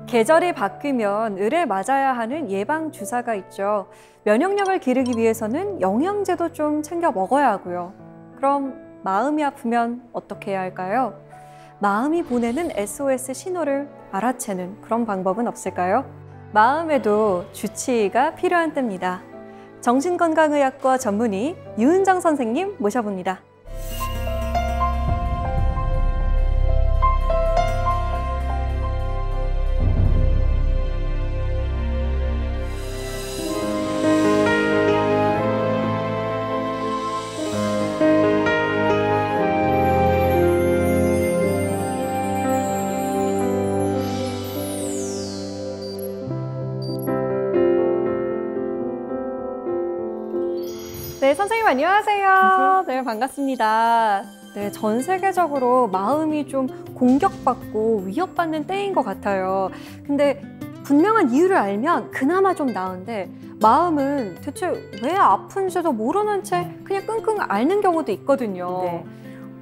계절이 바뀌면 을에 맞아야 하는 예방주사가 있죠. 면역력을 기르기 위해서는 영양제도 좀 챙겨 먹어야 하고요. 그럼 마음이 아프면 어떻게 해야 할까요? 마음이 보내는 SOS 신호를 알아채는 그런 방법은 없을까요? 마음에도 주치의가 필요한 때입니다. 정신건강의학과 전문의 유은정 선생님 모셔봅니다. 네, 선생님 안녕하세요. 네, 반갑습니다. 네, 전 세계적으로 마음이 좀 공격받고 위협받는 때인 것 같아요. 근데 분명한 이유를 알면 그나마 좀 나은데 마음은 대체 왜 아픈지도 모르는 채 그냥 끙끙 앓는 경우도 있거든요. 네.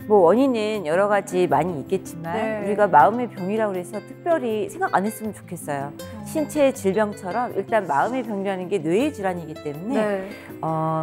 뭐 원인은 여러 가지 많이 있겠지만 네. 우리가 마음의 병이라고 해서 특별히 생각 안 했으면 좋겠어요. 신체의 질병처럼 일단 마음의 병이라는 게 뇌의 질환이기 때문에 네.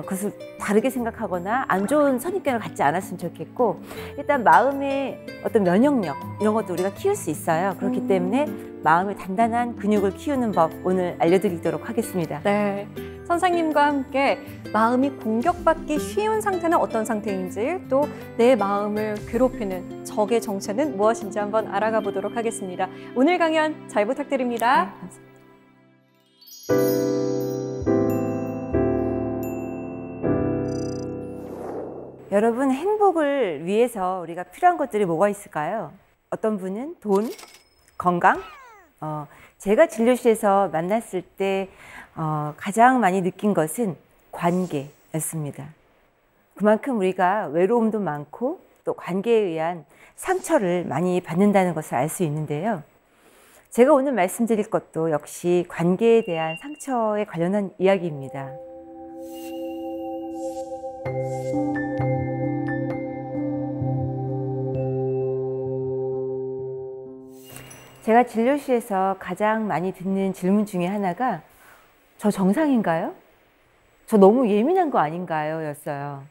그것을 다르게 생각하거나 안 좋은 선입견을 갖지 않았으면 좋겠고, 일단 마음의 어떤 면역력 이런 것도 우리가 키울 수 있어요. 그렇기 때문에 마음의 단단한 근육을 키우는 법 오늘 알려드리도록 하겠습니다. 네, 선생님과 함께 마음이 공격받기 쉬운 상태는 어떤 상태인지, 또 내 마음을 괴롭히는 적의 정체는 무엇인지 한번 알아가 보도록 하겠습니다. 오늘 강연 잘 부탁드립니다. 여러분, 행복을 위해서 우리가 필요한 것들이 뭐가 있을까요? 어떤 분은 돈, 건강, 제가 진료실에서 만났을 때 가장 많이 느낀 것은 관계였습니다. 그만큼 우리가 외로움도 많고 또 관계에 의한 상처를 많이 받는다는 것을 알 수 있는데요. 제가 오늘 말씀드릴 것도 역시 관계에 대한 상처에 관련한 이야기입니다. 제가 진료실에서 가장 많이 듣는 질문 중에 하나가 저 정상인가요? 저 너무 예민한 거 아닌가요? 였어요.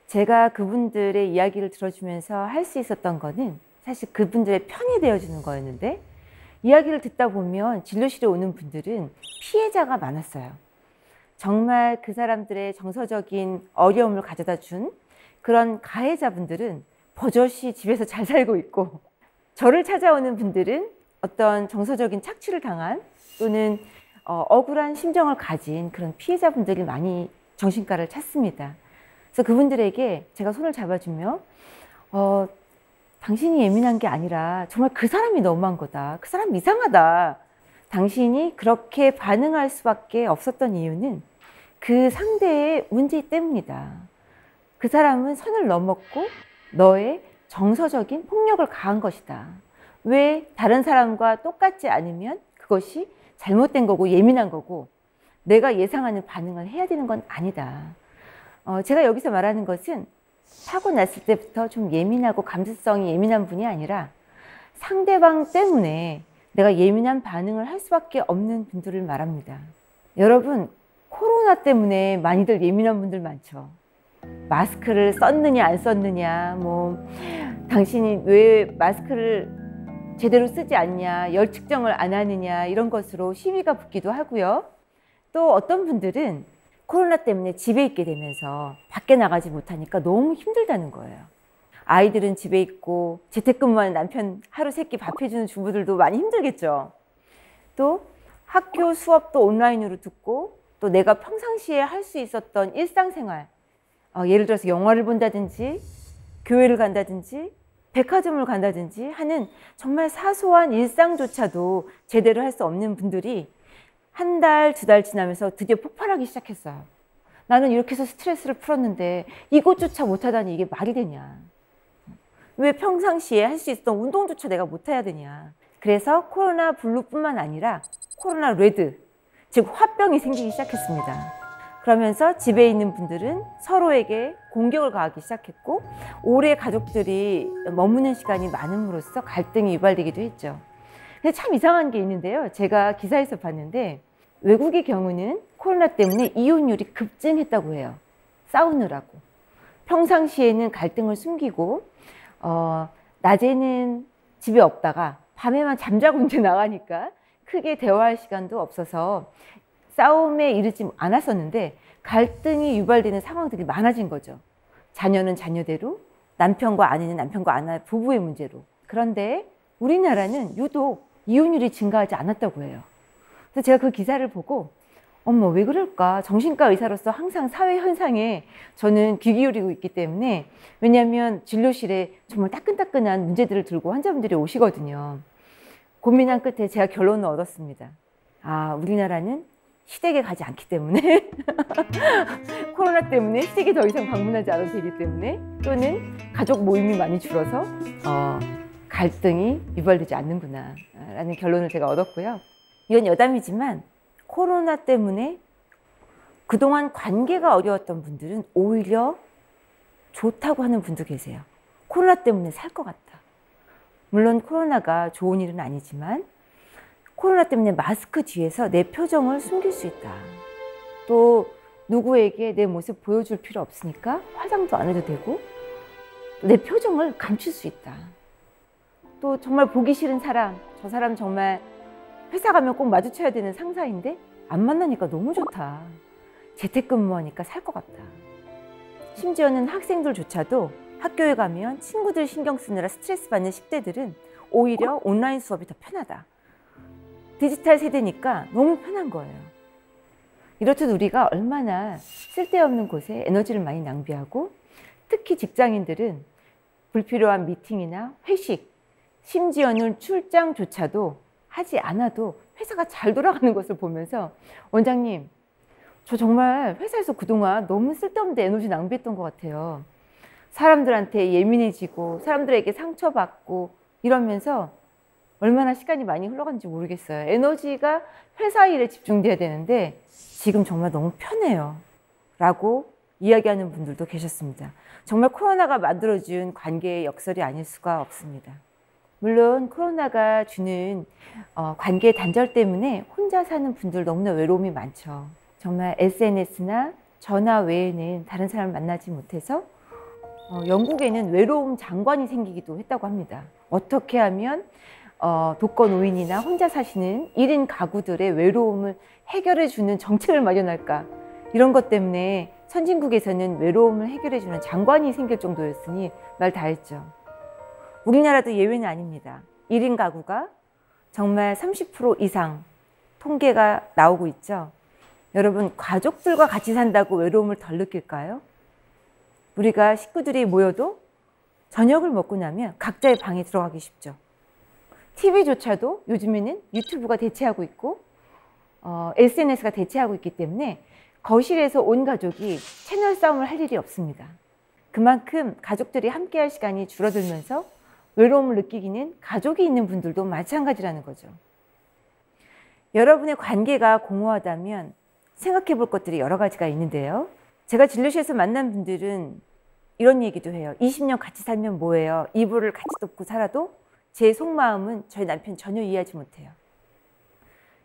제가 그분들의 이야기를 들어주면서 할 수 있었던 거는 사실 그분들의 편이 되어주는 거였는데, 이야기를 듣다 보면 진료실에 오는 분들은 피해자가 많았어요. 정말 그 사람들의 정서적인 어려움을 가져다 준 그런 가해자분들은 버젓이 집에서 잘 살고 있고, 저를 찾아오는 분들은 어떤 정서적인 착취를 당한 또는 억울한 심정을 가진 그런 피해자분들이 많이 정신과를 찾습니다. 그래서 그분들에게 제가 손을 잡아주며 당신이 예민한 게 아니라 정말 그 사람이 너무한 거다. 그 사람 이상하다. 당신이 그렇게 반응할 수밖에 없었던 이유는 그 상대의 문제 때문이다. 그 사람은 선을 넘었고 너의 정서적인 폭력을 가한 것이다. 왜 다른 사람과 똑같지 않으면 그것이 잘못된 거고 예민한 거고 내가 예상하는 반응을 해야 되는 건 아니다. 제가 여기서 말하는 것은 타고났을 때부터 좀 예민하고 감수성이 예민한 분이 아니라 상대방 때문에 내가 예민한 반응을 할 수밖에 없는 분들을 말합니다. 여러분, 코로나 때문에 많이들 예민한 분들 많죠. 마스크를 썼느냐 안 썼느냐, 당신이 왜 마스크를 제대로 쓰지 않냐, 열 측정을 안 하느냐, 이런 것으로 시비가 붙기도 하고요. 또 어떤 분들은 코로나 때문에 집에 있게 되면서 밖에 나가지 못하니까 너무 힘들다는 거예요. 아이들은 집에 있고 재택근무하는 남편 하루 세끼 밥 해주는 주부들도 많이 힘들겠죠. 또 학교 수업도 온라인으로 듣고 또 내가 평상시에 할 수 있었던 일상생활, 예를 들어서 영화를 본다든지 교회를 간다든지 백화점을 간다든지 하는 정말 사소한 일상조차도 제대로 할 수 없는 분들이 한 달, 두 달 지나면서 드디어 폭발하기 시작했어요. 나는 이렇게 해서 스트레스를 풀었는데 이것조차 못하다니 이게 말이 되냐. 왜 평상시에 할 수 있었던 운동조차 내가 못해야 되냐. 그래서 코로나 블루뿐만 아니라 코로나 레드, 즉 화병이 생기기 시작했습니다. 그러면서 집에 있는 분들은 서로에게 공격을 가하기 시작했고 오래 가족들이 머무는 시간이 많음으로써 갈등이 유발되기도 했죠. 근데 참 이상한 게 있는데요. 제가 기사에서 봤는데 외국의 경우는 코로나 때문에 이혼율이 급증했다고 해요. 싸우느라고. 평상시에는 갈등을 숨기고 낮에는 집에 없다가 밤에만 잠자고 이제 나가니까 크게 대화할 시간도 없어서 싸움에 이르지 않았었는데 갈등이 유발되는 상황들이 많아진 거죠. 자녀는 자녀대로, 남편과 아내는 남편과 아내 부부의 문제로. 그런데 우리나라는 유독 이혼율이 증가하지 않았다고 해요. 그래서 제가 그 기사를 보고 어머 왜 그럴까? 정신과 의사로서 항상 사회 현상에 저는 귀 기울이고 있기 때문에 왜냐하면 진료실에 정말 따끈따끈한 문제들을 들고 환자분들이 오시거든요. 고민한 끝에 제가 결론을 얻었습니다. 아, 우리나라는 시댁에 가지 않기 때문에 코로나 때문에 시댁에 더 이상 방문하지 않아도 되기 때문에 또는 가족 모임이 많이 줄어서 갈등이 유발되지 않는구나 라는 결론을 제가 얻었고요. 이건 여담이지만 코로나 때문에 그동안 관계가 어려웠던 분들은 오히려 좋다고 하는 분도 계세요. 코로나 때문에 살 것 같다. 물론 코로나가 좋은 일은 아니지만 코로나 때문에 마스크 뒤에서 내 표정을 숨길 수 있다. 또 누구에게 내 모습 보여줄 필요 없으니까 화장도 안 해도 되고 내 표정을 감출 수 있다. 또 정말 보기 싫은 사람, 저 사람 정말 회사 가면 꼭 마주쳐야 되는 상사인데 안 만나니까 너무 좋다. 재택근무하니까 살 것 같다. 심지어는 학생들조차도 학교에 가면 친구들 신경 쓰느라 스트레스 받는 10대들은 오히려 온라인 수업이 더 편하다. 디지털 세대니까 너무 편한 거예요. 이렇듯 우리가 얼마나 쓸데없는 곳에 에너지를 많이 낭비하고 특히 직장인들은 불필요한 미팅이나 회식, 심지어는 출장조차도 하지 않아도 회사가 잘 돌아가는 것을 보면서 원장님, 저 정말 회사에서 그동안 너무 쓸데없는 에너지 낭비했던 것 같아요. 사람들한테 예민해지고 사람들에게 상처받고 이러면서 얼마나 시간이 많이 흘러간지 모르겠어요. 에너지가 회사 일에 집중돼야 되는데 지금 정말 너무 편해요. 라고 이야기하는 분들도 계셨습니다. 정말 코로나가 만들어준 관계의 역설이 아닐 수가 없습니다. 물론 코로나가 주는 관계 단절 때문에 혼자 사는 분들 너무나 외로움이 많죠. 정말 SNS나 전화 외에는 다른 사람을 만나지 못해서 영국에는 외로움 장관이 생기기도 했다고 합니다. 어떻게 하면 독거노인이나 혼자 사시는 1인 가구들의 외로움을 해결해주는 정책을 마련할까? 이런 것 때문에 선진국에서는 외로움을 해결해주는 장관이 생길 정도였으니 말 다 했죠. 우리나라도 예외는 아닙니다. 1인 가구가 정말 30% 이상 통계가 나오고 있죠. 여러분, 가족들과 같이 산다고 외로움을 덜 느낄까요? 우리가 식구들이 모여도 저녁을 먹고 나면 각자의 방에 들어가기 쉽죠. TV조차도 요즘에는 유튜브가 대체하고 있고 SNS가 대체하고 있기 때문에 거실에서 온 가족이 채널 싸움을 할 일이 없습니다. 그만큼 가족들이 함께할 시간이 줄어들면서 외로움을 느끼기는 가족이 있는 분들도 마찬가지라는 거죠. 여러분의 관계가 공허하다면 생각해 볼 것들이 여러 가지가 있는데요. 제가 진료실에서 만난 분들은 이런 얘기도 해요. 20년 같이 살면 뭐예요? 이불을 같이 덮고 살아도 제 속마음은 저희 남편 전혀 이해하지 못해요.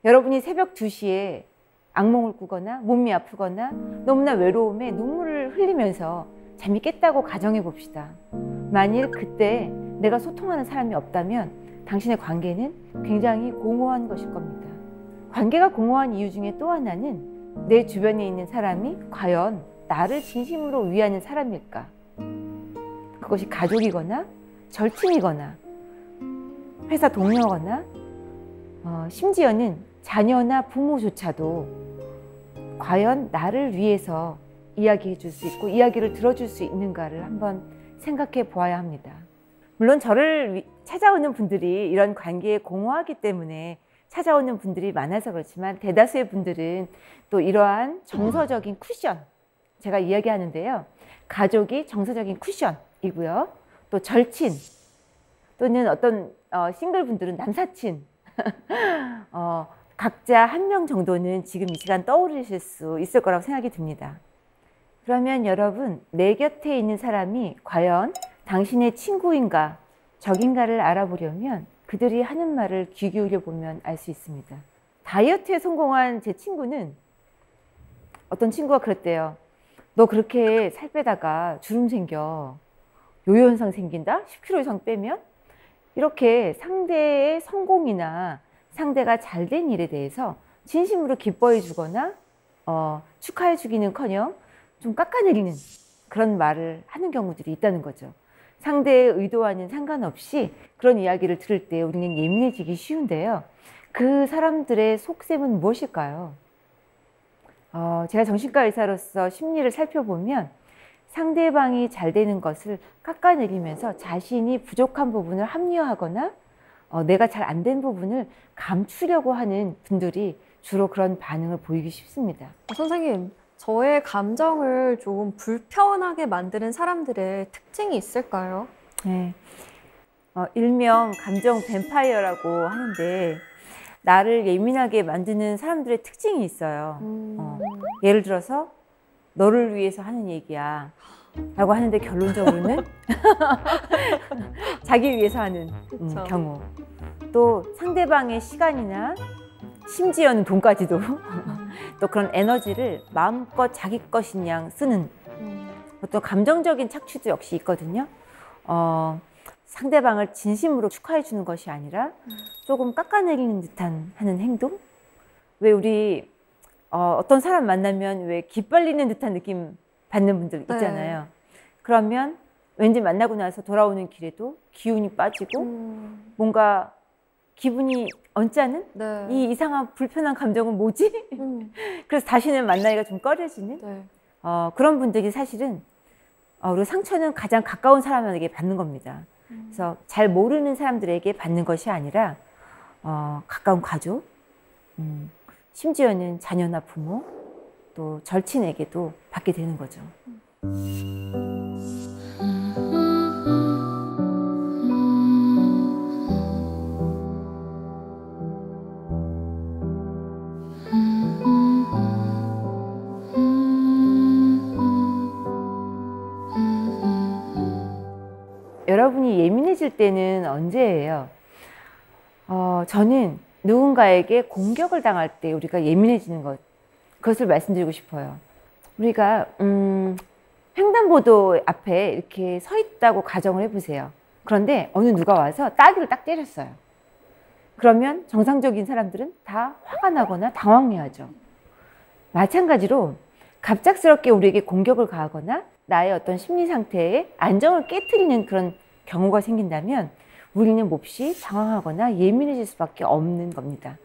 여러분이 새벽 2시에 악몽을 꾸거나 몸이 아프거나 너무나 외로움에 눈물을 흘리면서 잠이 깼다고 가정해 봅시다. 만일 그때 내가 소통하는 사람이 없다면 당신의 관계는 굉장히 공허한 것일 겁니다. 관계가 공허한 이유 중에 또 하나는 내 주변에 있는 사람이 과연 나를 진심으로 위하는 사람일까? 그것이 가족이거나 절친이거나 회사 동료거나 심지어는 자녀나 부모조차도 과연 나를 위해서 이야기해 줄 수 있고 이야기를 들어줄 수 있는가를 한번 생각해 보아야 합니다. 물론 저를 찾아오는 분들이 이런 관계에 공허하기 때문에 찾아오는 분들이 많아서 그렇지만 대다수의 분들은 또 이러한 정서적인 쿠션, 제가 이야기하는데요. 가족이 정서적인 쿠션이고요. 또 절친 또는 어떤 싱글 분들은 남사친 각자 한 명 정도는 지금 이 시간 떠오르실 수 있을 거라고 생각이 듭니다. 그러면 여러분, 내 곁에 있는 사람이 과연 당신의 친구인가 적인가를 알아보려면 그들이 하는 말을 귀 기울여 보면 알 수 있습니다. 다이어트에 성공한 제 친구는 어떤 친구가 그랬대요. 너 그렇게 살 빼다가 주름 생겨. 요요 현상 생긴다? 10kg 이상 빼면? 이렇게 상대의 성공이나 상대가 잘된 일에 대해서 진심으로 기뻐해 주거나 축하해 주기는커녕 좀 깎아내리는 그런 말을 하는 경우들이 있다는 거죠. 상대의 의도와는 상관없이 그런 이야기를 들을 때 우리는 예민해지기 쉬운데요. 그 사람들의 속셈은 무엇일까요? 제가 정신과 의사로서 심리를 살펴보면 상대방이 잘 되는 것을 깎아내리면서 자신이 부족한 부분을 합리화하거나 내가 잘 안 된 부분을 감추려고 하는 분들이 주로 그런 반응을 보이기 쉽습니다. 선생님, 저의 감정을 좀 불편하게 만드는 사람들의 특징이 있을까요? 네. 일명 감정 뱀파이어라고 하는데 나를 예민하게 만드는 사람들의 특징이 있어요. 예를 들어서 너를 위해서 하는 얘기야 라고 하는데 결론적으로는 자기 위해서 하는 경우, 또 상대방의 시간이나 심지어는 돈까지도 또 그런 에너지를 마음껏 자기 것인 양 쓰는 어떤 감정적인 착취도 역시 있거든요. 상대방을 진심으로 축하해 주는 것이 아니라 조금 깎아내리는 듯한 하는 행동? 왜 우리 어떤 사람 만나면 왜 기빨리는 듯한 느낌 받는 분들 있잖아요. 네. 그러면 왠지 만나고 나서 돌아오는 길에도 기운이 빠지고 뭔가 기분이 언짢은 네. 이 이상한 불편한 감정은 뭐지? 그래서 다시는 만나기가 좀 꺼려지는 네. 그런 분들이 사실은 우리 상처는 가장 가까운 사람에게 받는 겁니다. 그래서 잘 모르는 사람들에게 받는 것이 아니라 가까운 가족, 심지어는 자녀나 부모, 또 절친에게도 받게 되는 거죠. 여러분이 예민해질 때는 언제예요? 저는 누군가에게 공격을 당할 때 우리가 예민해지는 것, 그것을 말씀드리고 싶어요. 우리가 횡단보도 앞에 이렇게 서 있다고 가정을 해보세요. 그런데 어느 누가 와서 따귀를 딱 때렸어요. 그러면 정상적인 사람들은 다 화가 나거나 당황해하죠. 마찬가지로 갑작스럽게 우리에게 공격을 가하거나 나의 어떤 심리 상태에 안정을 깨트리는 그런 경우가 생긴다면 우리는 몹시 당황하거나 예민해질 수밖에 없는 겁니다.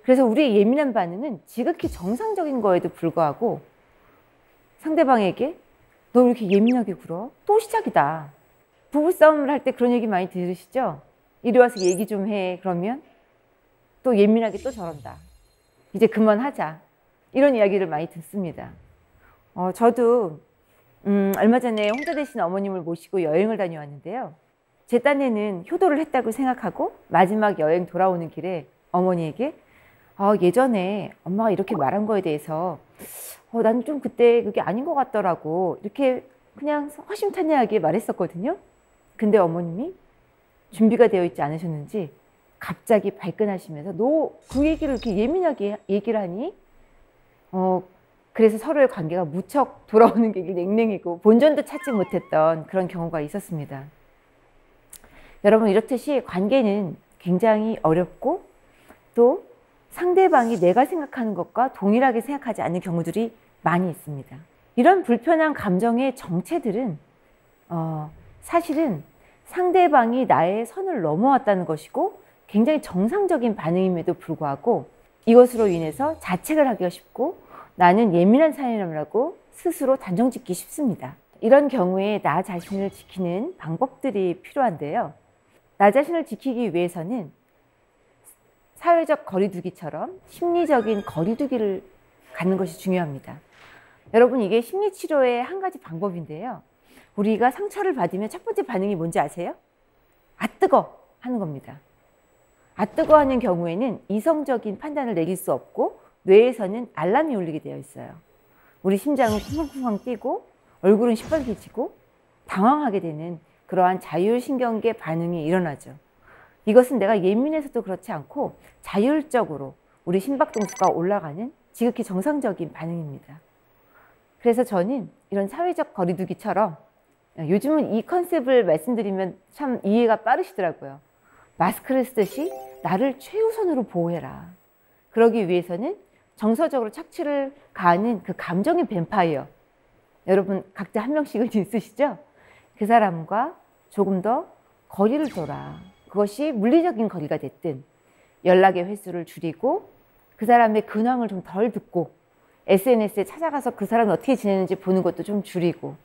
그래서 우리의 예민한 반응은 지극히 정상적인 거에도 불구하고 상대방에게 너 왜 이렇게 예민하게 굴어? 또 시작이다. 부부싸움을 할 때 그런 얘기 많이 들으시죠? 이리 와서 얘기 좀 해. 그러면 또 예민하게 또 저런다. 이제 그만하자. 이런 이야기를 많이 듣습니다. 저도 얼마 전에 홍자 되신 어머님을 모시고 여행을 다녀왔는데요. 제 딴에는 효도를 했다고 생각하고 마지막 여행 돌아오는 길에 어머니에게 예전에 엄마가 이렇게 말한 거에 대해서 난 좀 그때 그게 아닌 것 같더라고. 이렇게 그냥 허심탄회하게 말했었거든요. 근데 어머님이 준비가 되어 있지 않으셨는지 갑자기 발끈하시면서 너 그 얘기를 이렇게 예민하게 얘기를 하니? 그래서 서로의 관계가 무척 돌아오는 게 냉랭이고 본전도 찾지 못했던 그런 경우가 있었습니다. 여러분, 이렇듯이 관계는 굉장히 어렵고 또 상대방이 내가 생각하는 것과 동일하게 생각하지 않는 경우들이 많이 있습니다. 이런 불편한 감정의 정체들은 사실은 상대방이 나의 선을 넘어왔다는 것이고 굉장히 정상적인 반응임에도 불구하고 이것으로 인해서 자책을 하기가 쉽고 나는 예민한 사람이라고 스스로 단정짓기 쉽습니다. 이런 경우에 나 자신을 지키는 방법들이 필요한데요. 나 자신을 지키기 위해서는 사회적 거리두기처럼 심리적인 거리두기를 갖는 것이 중요합니다. 여러분, 이게 심리치료의 한 가지 방법인데요. 우리가 상처를 받으면 첫 번째 반응이 뭔지 아세요? 아, 뜨거! 하는 겁니다. 뜨거 하는 경우에는 이성적인 판단을 내릴 수 없고 뇌에서는 알람이 울리게 되어 있어요. 우리 심장은 쿵쾅쿵쾅 뛰고 얼굴은 시뻘개지고 당황하게 되는 그러한 자율신경계 반응이 일어나죠. 이것은 내가 예민해서도 그렇지 않고 자율적으로 우리 심박동수가 올라가는 지극히 정상적인 반응입니다. 그래서 저는 이런 사회적 거리두기처럼 요즘은 이 컨셉을 말씀드리면 참 이해가 빠르시더라고요. 마스크를 쓰듯이 나를 최우선으로 보호해라. 그러기 위해서는 정서적으로 착취를 가하는 그 감정의 뱀파이어. 여러분 각자 한 명씩은 있으시죠? 그 사람과 조금 더 거리를 둬라. 그것이 물리적인 거리가 됐든 연락의 횟수를 줄이고 그 사람의 근황을 좀 덜 듣고 SNS에 찾아가서 그 사람이 어떻게 지내는지 보는 것도 좀 줄이고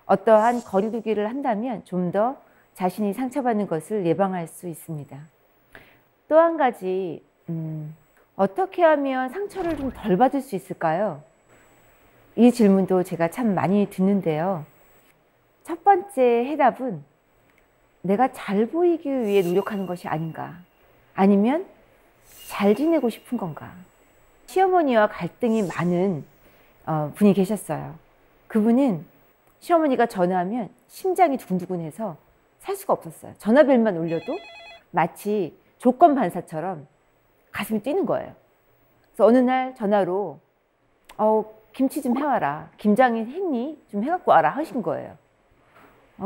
어떠한 거리두기를 한다면 좀 더 자신이 상처받는 것을 예방할 수 있습니다. 또 한 가지 어떻게 하면 상처를 좀 덜 받을 수 있을까요? 이 질문도 제가 참 많이 듣는데요. 첫 번째 해답은 내가 잘 보이기 위해 노력하는 것이 아닌가? 아니면 잘 지내고 싶은 건가? 시어머니와 갈등이 많은 분이 계셨어요. 그분은 시어머니가 전화하면 심장이 두근두근해서 살 수가 없었어요. 전화벨만 울려도 마치 조건 반사처럼 가슴이 뛰는 거예요. 그래서 어느 날 전화로 김치 좀 해와라. 김장이 했니? 좀 해갖고 와라 하신 거예요.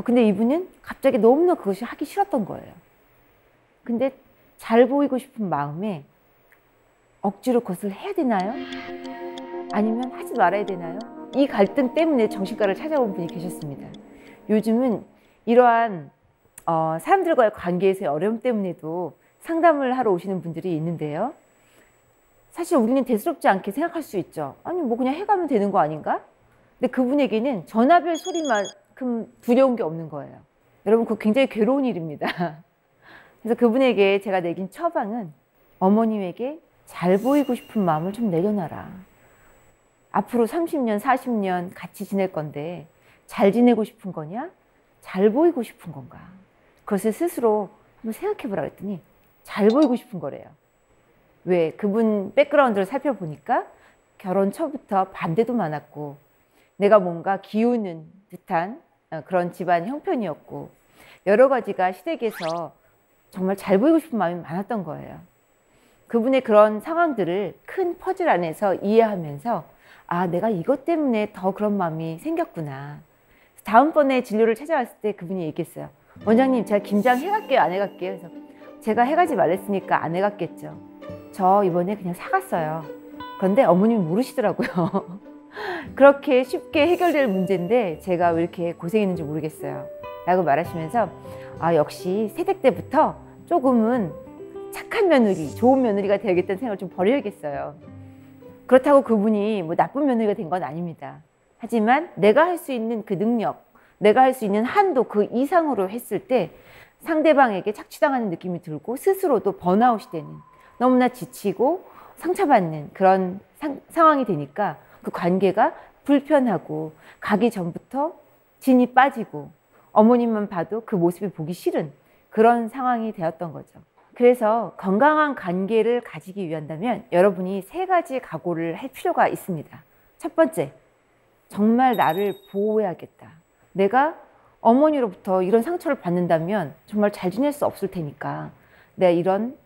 근데 이분은 갑자기 너무나 그것이 하기 싫었던 거예요. 근데 잘 보이고 싶은 마음에 억지로 그것을 해야 되나요? 아니면 하지 말아야 되나요? 이 갈등 때문에 정신과를 찾아온 분이 계셨습니다. 요즘은 이러한 사람들과의 관계에서의 어려움 때문에도 상담을 하러 오시는 분들이 있는데요. 사실 우리는 대수롭지 않게 생각할 수 있죠. 아니 뭐 그냥 해가면 되는 거 아닌가? 근데 그분에게는 전화벨 소리만큼 두려운 게 없는 거예요. 여러분 그거 굉장히 괴로운 일입니다. 그래서 그분에게 제가 내긴 처방은 어머님에게 잘 보이고 싶은 마음을 좀 내려놔라. 앞으로 30년, 40년 같이 지낼 건데 잘 지내고 싶은 거냐? 잘 보이고 싶은 건가? 그것을 스스로 한번 생각해 보라 그랬더니 잘 보이고 싶은 거래요. 왜? 그분 백그라운드를 살펴보니까 결혼 초부터 반대도 많았고 내가 뭔가 기우는 듯한 그런 집안 형편이었고 여러 가지가 시댁에서 정말 잘 보이고 싶은 마음이 많았던 거예요. 그분의 그런 상황들을 큰 퍼즐 안에서 이해하면서 아, 내가 이것 때문에 더 그런 마음이 생겼구나. 다음번에 진료를 찾아왔을 때 그분이 얘기했어요. 원장님, 제가 김장 해갈게요, 안 해갈게요? 그래서 제가 해가지 말랬으니까 안 해갔겠죠. 저 이번에 그냥 사갔어요. 그런데 어머님이 모르시더라고요. 그렇게 쉽게 해결될 문제인데 제가 왜 이렇게 고생했는지 모르겠어요. 라고 말하시면서 아, 역시 새댁 때부터 조금은 착한 며느리, 좋은 며느리가 되야겠다는 생각을 좀 버려야겠어요. 그렇다고 그분이 뭐 나쁜 며느리가 된 건 아닙니다. 하지만 내가 할 수 있는 그 능력, 내가 할 수 있는 한도 그 이상으로 했을 때 상대방에게 착취당하는 느낌이 들고 스스로도 번아웃이 되는 너무나 지치고 상처받는 그런 상황이 되니까 그 관계가 불편하고 가기 전부터 진이 빠지고 어머님만 봐도 그 모습이 보기 싫은 그런 상황이 되었던 거죠. 그래서 건강한 관계를 가지기 위한다면 여러분이 세 가지 각오를 할 필요가 있습니다. 첫 번째, 정말 나를 보호해야겠다. 내가 어머니로부터 이런 상처를 받는다면 정말 잘 지낼 수 없을 테니까 내가 이런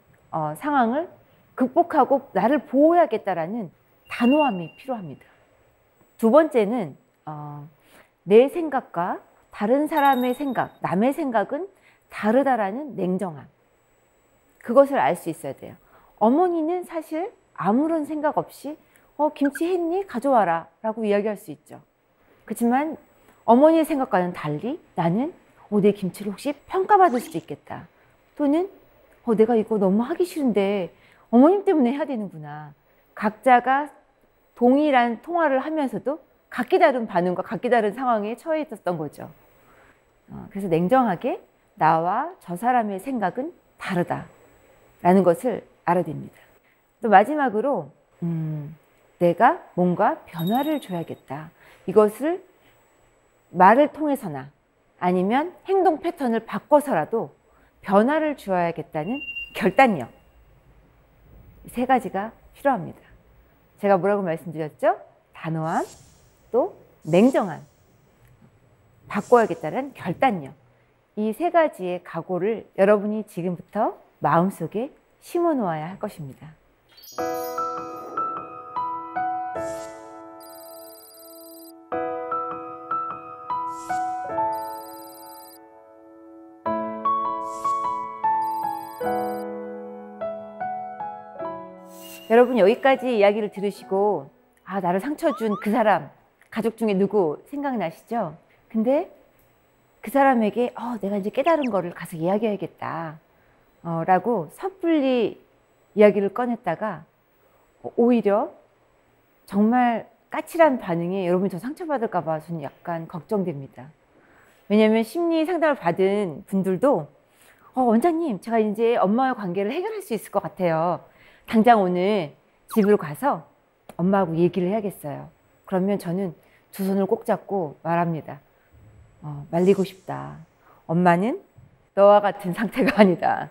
상황을 극복하고 나를 보호해야겠다라는 단호함이 필요합니다. 두 번째는 내 생각과 다른 사람의 생각, 남의 생각은 다르다라는 냉정함. 그것을 알 수 있어야 돼요. 어머니는 사실 아무런 생각 없이 김치 했니? 가져와라 라고 이야기할 수 있죠. 그렇지만 어머니의 생각과는 달리 나는 내 김치를 혹시 평가받을 수도 있겠다. 또는 내가 이거 너무 하기 싫은데 어머님 때문에 해야 되는구나. 각자가 동일한 통화를 하면서도 각기 다른 반응과 각기 다른 상황에 처해 있었던 거죠. 그래서 냉정하게 나와 저 사람의 생각은 다르다라는 것을 알아야 됩니다. 또 마지막으로 내가 뭔가 변화를 줘야겠다. 이것을 말을 통해서나 아니면 행동 패턴을 바꿔서라도 변화를 주어야겠다는 결단력. 세 가지가 필요합니다. 제가 뭐라고 말씀드렸죠? 단호함, 또 냉정함, 바꿔야겠다는 결단력. 이 세 가지의 각오를 여러분이 지금부터 마음속에 심어 놓아야 할 것입니다. 여러분 여기까지 이야기를 들으시고 아, 나를 상처 준 그 사람, 가족 중에 누구 생각나시죠? 근데 그 사람에게 내가 이제 깨달은 거를 가서 이야기해야겠다 라고 섣불리 이야기를 꺼냈다가 오히려 정말 까칠한 반응에 여러분이 더 상처받을까 봐 저는 약간 걱정됩니다. 왜냐하면 심리 상담을 받은 분들도 원장님, 제가 이제 엄마와의 관계를 해결할 수 있을 것 같아요. 당장 오늘 집으로 가서 엄마하고 얘기를 해야겠어요. 그러면 저는 두 손을 꼭 잡고 말합니다. 말리고 싶다. 엄마는 너와 같은 상태가 아니다.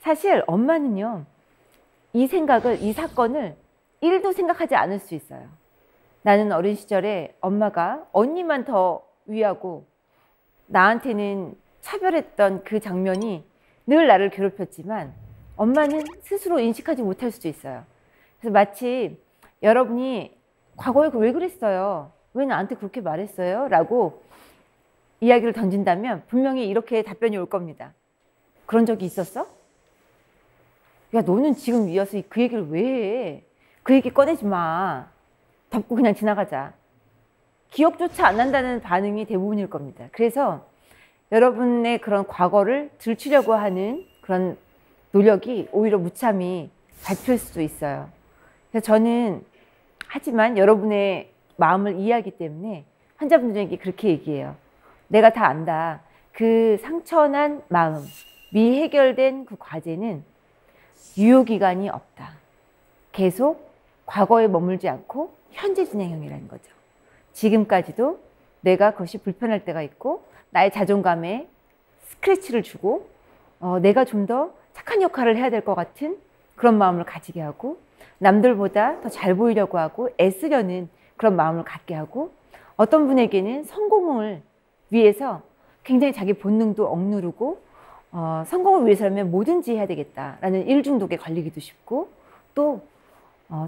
사실 엄마는요, 이 생각을, 이 사건을 1도 생각하지 않을 수 있어요. 나는 어린 시절에 엄마가 언니만 더 위하고 나한테는 차별했던 그 장면이 늘 나를 괴롭혔지만 엄마는 스스로 인식하지 못할 수도 있어요. 그래서 마치 여러분이 과거에 왜 그랬어요? 왜 나한테 그렇게 말했어요? 라고 이야기를 던진다면 분명히 이렇게 답변이 올 겁니다. 그런 적이 있었어? 야, 너는 지금 이어서 그 얘기를 왜 해? 그 얘기 꺼내지 마. 덮고 그냥 지나가자. 기억조차 안 난다는 반응이 대부분일 겁니다. 그래서 여러분의 그런 과거를 들추려고 하는 그런 노력이 오히려 무참히 밟힐 수도 있어요. 그래서 저는 하지만 여러분의 마음을 이해하기 때문에 환자분들에게 그렇게 얘기해요. 내가 다 안다. 그 상처난 마음, 미해결된 그 과제는 유효기간이 없다. 계속 과거에 머물지 않고 현재 진행형이라는 거죠. 지금까지도 내가 그것이 불편할 때가 있고 나의 자존감에 스크래치를 주고 내가 좀 더 착한 역할을 해야 될 것 같은 그런 마음을 가지게 하고 남들보다 더 잘 보이려고 하고 애쓰려는 그런 마음을 갖게 하고 어떤 분에게는 성공을 위해서 굉장히 자기 본능도 억누르고 성공을 위해서라면 뭐든지 해야 되겠다라는 일중독에 걸리기도 쉽고 또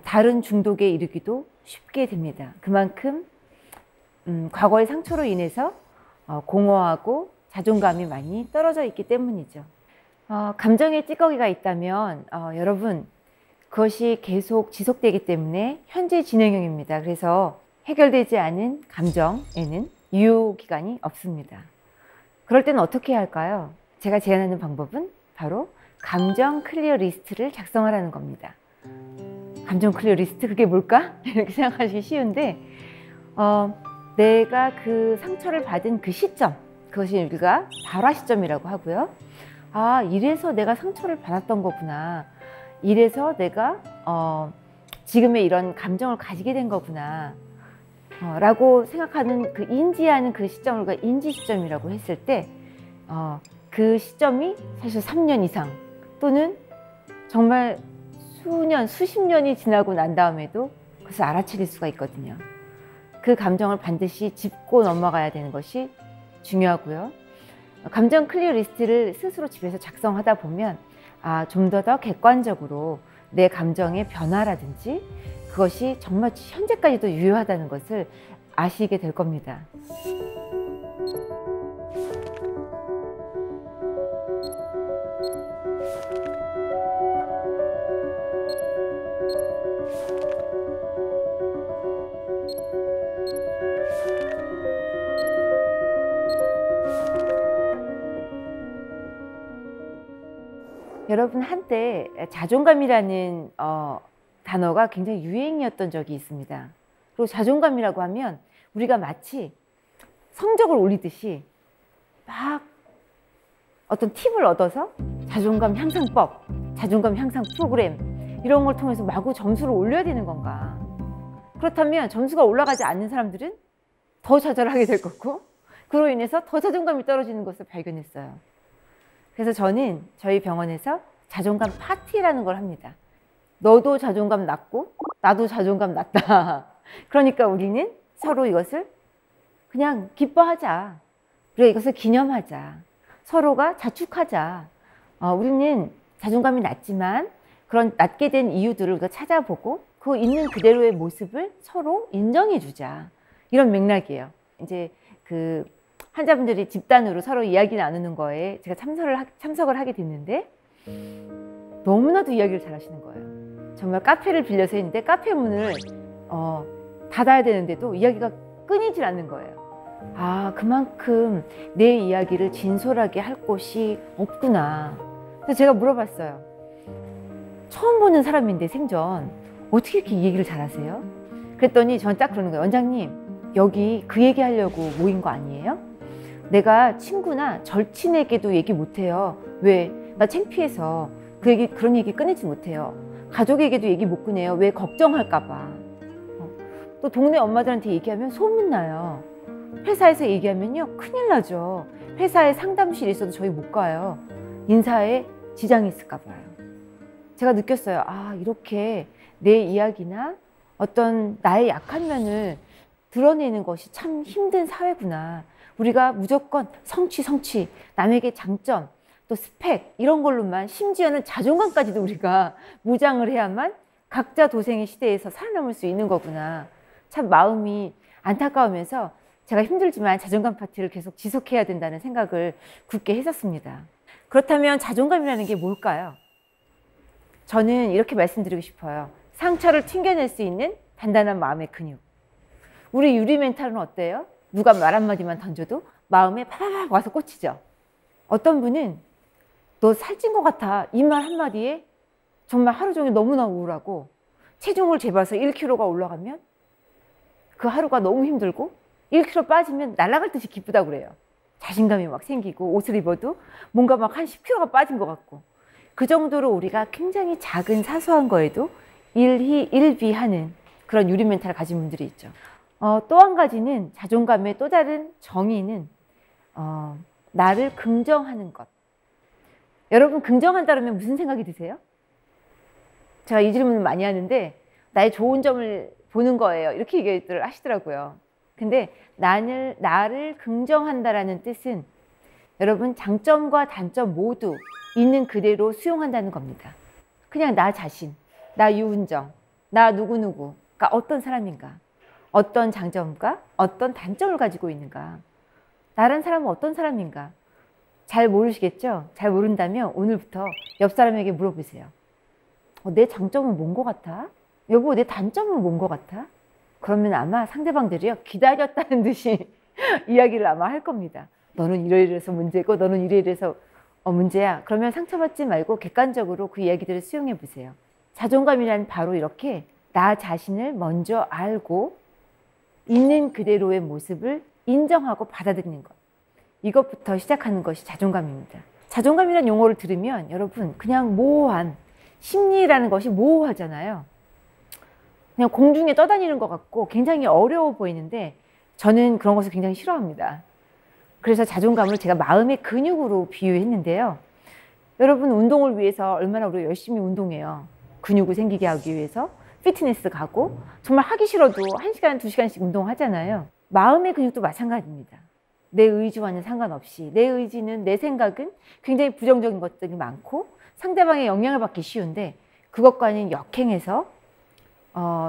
다른 중독에 이르기도 쉽게 됩니다. 그만큼 과거의 상처로 인해서 공허하고 자존감이 많이 떨어져 있기 때문이죠. 감정의 찌꺼기가 있다면 여러분 그것이 계속 지속되기 때문에 현재 진행형입니다. 그래서 해결되지 않은 감정에는 유효기간이 없습니다. 그럴 때는 어떻게 해야 할까요? 제가 제안하는 방법은 바로 감정 클리어 리스트를 작성하라는 겁니다. 감정 클리어 리스트 그게 뭘까? 이렇게 생각하시기 쉬운데 내가 그 상처를 받은 그 시점, 그것이 우리가 발화 시점이라고 하고요. 아, 이래서 내가 상처를 받았던 거구나. 이래서 내가 지금의 이런 감정을 가지게 된 거구나. 라고 생각하는 그 인지하는 그 시점을 우리가 인지 시점이라고 했을 때 그 시점이 사실 3년 이상 또는 정말 수년, 수십 년이 지나고 난 다음에도 그것을 알아차릴 수가 있거든요. 그 감정을 반드시 짚고 넘어가야 되는 것이 중요하고요. 감정 클리어 리스트를 스스로 집에서 작성하다 보면 좀 더 객관적으로 내 감정의 변화라든지 그것이 정말 현재까지도 유효하다는 것을 아시게 될 겁니다. 여러분 한때 자존감이라는 단어가 굉장히 유행이었던 적이 있습니다. 그리고 자존감이라고 하면 우리가 마치 성적을 올리듯이 막 어떤 팁을 얻어서 자존감 향상법, 자존감 향상 프로그램 이런 걸 통해서 마구 점수를 올려야 되는 건가? 그렇다면 점수가 올라가지 않는 사람들은 더 좌절하게 될 거고 그로 인해서 더 자존감이 떨어지는 것을 발견했어요. 그래서 저는 저희 병원에서 자존감 파티라는 걸 합니다. 너도 자존감 낮고 나도 자존감 낮다. 그러니까 우리는 서로 이것을 그냥 기뻐하자. 우리가 이것을 기념하자. 서로가 자축하자. 우리는 자존감이 낮지만 그런 낮게 된 이유들을 우리가 찾아보고 그 있는 그대로의 모습을 서로 인정해 주자. 이런 맥락이에요. 이제 그 환자분들이 집단으로 서로 이야기 나누는 거에 제가 참석을 하게 됐는데 너무나도 이야기를 잘 하시는 거예요. 정말 카페를 빌려서 했는데 카페 문을 닫아야 되는데도 이야기가 끊이질 않는 거예요. 아, 그만큼 내 이야기를 진솔하게 할 곳이 없구나. 그래서 제가 물어봤어요. 처음 보는 사람인데 생전 어떻게 이렇게 얘기를 잘하세요? 그랬더니 저는 딱 그러는 거예요. 원장님, 여기 그 얘기 하려고 모인 거 아니에요? 내가 친구나 절친에게도 얘기 못해요. 왜? 나 창피해서 그런 얘기 끊이지 못해요. 가족에게도 얘기 못 꺼내요. 왜? 걱정할까 봐. 또 동네 엄마들한테 얘기하면 소문나요. 회사에서 얘기하면요 큰일 나죠. 회사에 상담실이 있어도 저희 못 가요. 인사에 지장이 있을까 봐요. 제가 느꼈어요. 아, 이렇게 내 이야기나 어떤 나의 약한 면을 드러내는 것이 참 힘든 사회구나. 우리가 무조건 성취, 남에게 장점, 또 스펙 이런 걸로만, 심지어는 자존감까지도 우리가 무장을 해야만 각자 도생의 시대에서 살아남을 수 있는 거구나. 참 마음이 안타까우면서 제가 힘들지만 자존감 파티를 계속 지속해야 된다는 생각을 굳게 했었습니다. 그렇다면 자존감이라는 게 뭘까요? 저는 이렇게 말씀드리고 싶어요. 상처를 튕겨낼 수 있는 단단한 마음의 근육. 우리 유리 멘탈은 어때요? 누가 말 한마디만 던져도 마음에 파바박 와서 꽂히죠. 어떤 분은 너 살찐 것 같아. 이 말 한마디에 정말 하루 종일 너무나 우울하고 체중을 재봐서 1kg가 올라가면 그 하루가 너무 힘들고 1kg 빠지면 날아갈 듯이 기쁘다고 그래요. 자신감이 막 생기고 옷을 입어도 뭔가 막 한 10kg가 빠진 것 같고 그 정도로 우리가 굉장히 작은 사소한 거에도 일희일비하는 그런 유리 멘탈을 가진 분들이 있죠. 또 한 가지는 자존감의 또 다른 정의는 나를 긍정하는 것. 여러분 긍정한다면 무슨 생각이 드세요? 제가 이 질문을 많이 하는데 나의 좋은 점을 보는 거예요. 이렇게 얘기를 하시더라고요. 근데 나를 긍정한다라는 뜻은 여러분 장점과 단점 모두 있는 그대로 수용한다는 겁니다. 그냥 나 자신, 나 유은정, 나 누구누구가 어떤 사람인가, 어떤 장점과 어떤 단점을 가지고 있는가, 나란 사람은 어떤 사람인가 잘 모르시겠죠? 잘 모른다면 오늘부터 옆 사람에게 물어보세요. 내 장점은 뭔 것 같아? 여보, 내 단점은 뭔 것 같아? 그러면 아마 상대방들이요 기다렸다는 듯이 이야기를 아마 할 겁니다. 너는 이래서 문제고 너는 이래서 문제야. 그러면 상처받지 말고 객관적으로 그 이야기들을 수용해 보세요. 자존감이란 바로 이렇게 나 자신을 먼저 알고 있는 그대로의 모습을 인정하고 받아들이는 것. 이것부터 시작하는 것이 자존감입니다. 자존감이라는 용어를 들으면 여러분 그냥 모호한 심리라는 것이 모호하잖아요. 그냥 공중에 떠다니는 것 같고 굉장히 어려워 보이는데 저는 그런 것을 굉장히 싫어합니다. 그래서 자존감을 제가 마음의 근육으로 비유했는데요. 여러분 운동을 위해서 얼마나 우리가 열심히 운동해요. 근육을 생기게 하기 위해서 피트니스 가고 정말 하기 싫어도 1시간, 2시간씩 운동하잖아요. 마음의 근육도 마찬가지입니다. 내 의지와는 상관없이 내 의지는 내 생각은 굉장히 부정적인 것들이 많고 상대방의 영향을 받기 쉬운데 그것과는 역행해서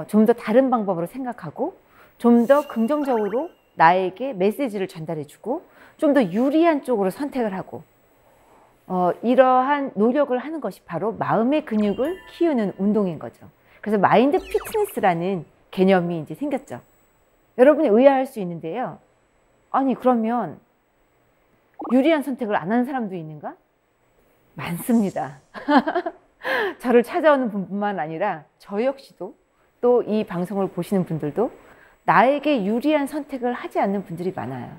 좀 더 다른 방법으로 생각하고 좀 더 긍정적으로 나에게 메시지를 전달해주고 좀 더 유리한 쪽으로 선택을 하고 이러한 노력을 하는 것이 바로 마음의 근육을 키우는 운동인 거죠. 그래서 마인드 피트니스라는 개념이 이제 생겼죠. 여러분이 의아할 수 있는데요. 아니 그러면 유리한 선택을 안 하는 사람도 있는가? 많습니다. 저를 찾아오는 분뿐만 아니라 저 역시도 또 이 방송을 보시는 분들도 나에게 유리한 선택을 하지 않는 분들이 많아요.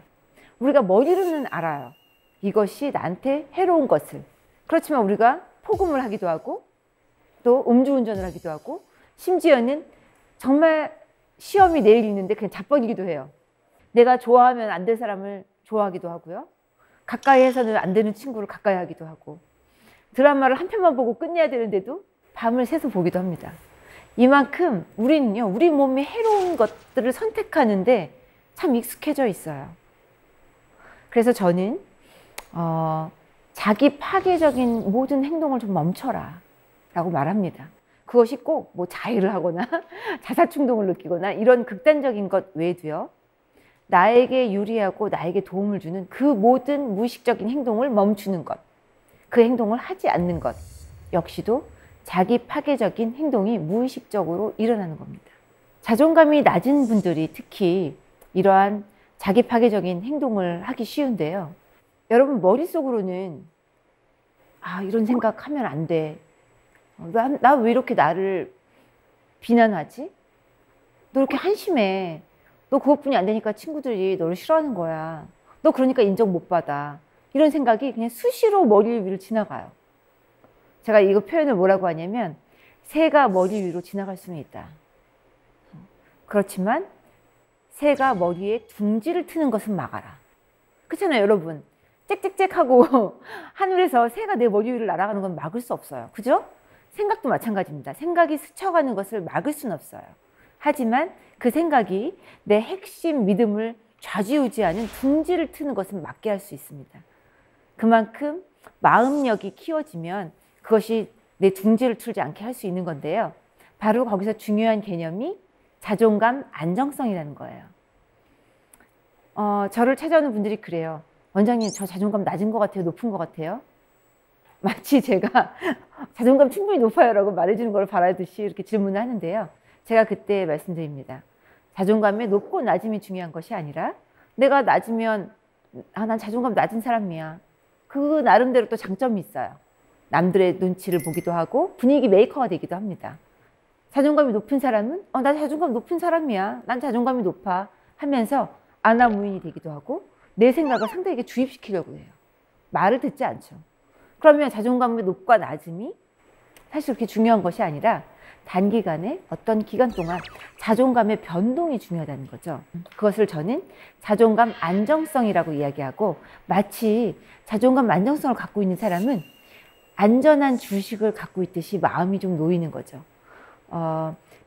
우리가 머리로는 알아요. 이것이 나한테 해로운 것을. 그렇지만 우리가 포금을 하기도 하고 또 음주운전을 하기도 하고 심지어는 정말 시험이 내일 있는데 그냥 자빠지기도 해요. 내가 좋아하면 안 될 사람을 좋아하기도 하고요. 가까이 해서는 안 되는 친구를 가까이 하기도 하고 드라마를 한 편만 보고 끝내야 되는데도 밤을 새서 보기도 합니다. 이만큼 우리는요, 우리 몸에 해로운 것들을 선택하는데 참 익숙해져 있어요. 그래서 저는 자기 파괴적인 모든 행동을 좀 멈춰라 라고 말합니다. 그것이 꼭 뭐 자해를 하거나 자살 충동을 느끼거나 이런 극단적인 것 외에도요, 나에게 유리하고 나에게 도움을 주는 그 모든 무의식적인 행동을 멈추는 것, 그 행동을 하지 않는 것 역시도 자기 파괴적인 행동이 무의식적으로 일어나는 겁니다. 자존감이 낮은 분들이 특히 이러한 자기 파괴적인 행동을 하기 쉬운데요. 여러분 머릿속으로는 이런 생각하면 안 돼. 나 왜 이렇게 나를 비난하지? 너 이렇게 한심해. 너 그것뿐이 안 되니까 친구들이 너를 싫어하는 거야. 너 그러니까 인정 못 받아. 이런 생각이 그냥 수시로 머리 위를 지나가요. 제가 이거 표현을 뭐라고 하냐면 새가 머리 위로 지나갈 수는 있다. 그렇지만 새가 머리에 둥지를 트는 것은 막아라. 그렇잖아요, 여러분. 짹짹짹 하고 하늘에서 새가 내 머리 위를 날아가는 건 막을 수 없어요. 그죠? 생각도 마찬가지입니다. 생각이 스쳐가는 것을 막을 수는 없어요. 하지만 그 생각이 내 핵심 믿음을 좌지우지하는 둥지를 트는 것은 막게 할 수 있습니다. 그만큼 마음력이 키워지면 그것이 내 둥지를 틀지 않게 할 수 있는 건데요. 바로 거기서 중요한 개념이 자존감 안정성이라는 거예요. 저를 찾아오는 분들이 그래요. 원장님, 저 자존감 낮은 것 같아요? 높은 것 같아요? 마치 제가 자존감 충분히 높아요 라고 말해주는 걸 바라듯이 이렇게 질문을 하는데요. 제가 그때 말씀드립니다. 자존감의 높고 낮음이 중요한 것이 아니라 내가 낮으면 난 자존감 낮은 사람이야. 그 나름대로 또 장점이 있어요. 남들의 눈치를 보기도 하고 분위기 메이커가 되기도 합니다. 자존감이 높은 사람은 나 자존감 높은 사람이야. 난 자존감이 높아 하면서 아나무인이 되기도 하고 내 생각을 상대에게 주입시키려고 해요. 말을 듣지 않죠. 그러면 자존감의 높과 낮음이 사실 그렇게 중요한 것이 아니라 단기간에 어떤 기간 동안 자존감의 변동이 중요하다는 거죠. 그것을 저는 자존감 안정성이라고 이야기하고, 마치 자존감 안정성을 갖고 있는 사람은 안전한 주식을 갖고 있듯이 마음이 좀 놓이는 거죠.